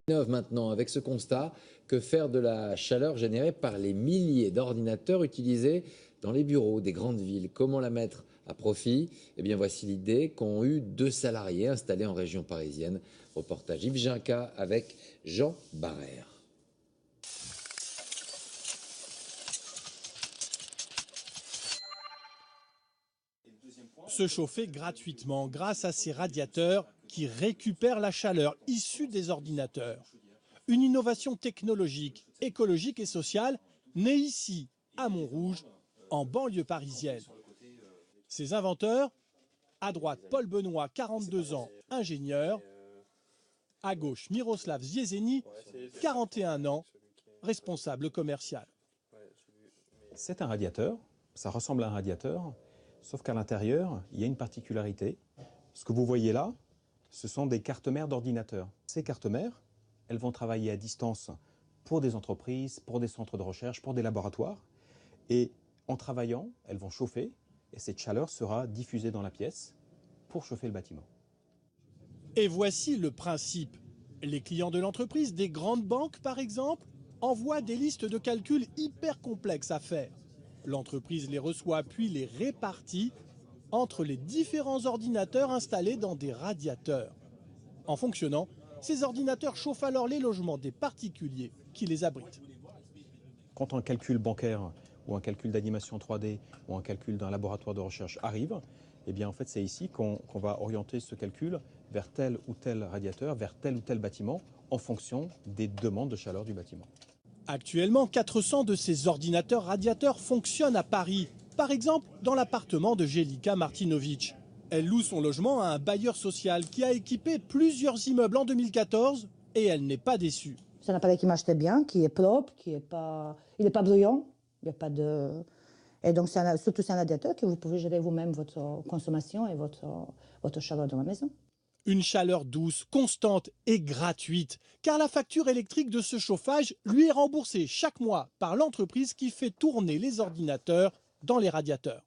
Innove maintenant avec ce constat que faire de la chaleur générée par les milliers d'ordinateurs utilisés dans les bureaux des grandes villes, comment la mettre à profit? Eh bien voici l'idée qu'ont eu 2 salariés installés en région parisienne. Reportage Yves Ginca avec Jean Barrère. Se chauffer gratuitement grâce à ces radiateurs qui récupèrent la chaleur issue des ordinateurs. Une innovation technologique, écologique et sociale née ici, à Montrouge, en banlieue parisienne. Ses inventeurs, à droite Paul Benoît, 42 ans, ingénieur. À gauche Miroslav Ziezeni, 41 ans, responsable commercial. C'est un radiateur, ça ressemble à un radiateur, sauf qu'à l'intérieur, il y a une particularité. Ce que vous voyez là, ce sont des cartes mères d'ordinateurs. Ces cartes mères, elles vont travailler à distance pour des entreprises, pour des centres de recherche, pour des laboratoires. Et en travaillant, elles vont chauffer et cette chaleur sera diffusée dans la pièce pour chauffer le bâtiment. Et voici le principe. Les clients de l'entreprise, des grandes banques par exemple, envoient des listes de calculs hyper complexes à faire. L'entreprise les reçoit puis les répartit entre les différents ordinateurs installés dans des radiateurs. En fonctionnant, ces ordinateurs chauffent alors les logements des particuliers qui les abritent. Quand un calcul bancaire ou un calcul d'animation 3D ou un calcul d'un laboratoire de recherche arrive, eh bien en fait c'est ici qu'on va orienter ce calcul vers tel ou tel radiateur, vers tel ou tel bâtiment en fonction des demandes de chaleur du bâtiment. Actuellement, 400 de ces ordinateurs radiateurs fonctionnent à Paris. Par exemple, dans l'appartement de Jelika Martinovic. Elle loue son logement à un bailleur social qui a équipé plusieurs immeubles en 2014 et elle n'est pas déçue. C'est un appareil qui marche très bien, qui est propre, il n'est pas bruyant, il n'y a pas de... Et donc surtout c'est un radiateur que vous pouvez gérer vous-même votre consommation et votre chaleur dans la maison. Une chaleur douce, constante et gratuite, car la facture électrique de ce chauffage lui est remboursée chaque mois par l'entreprise qui fait tourner les ordinateurs dans les radiateurs.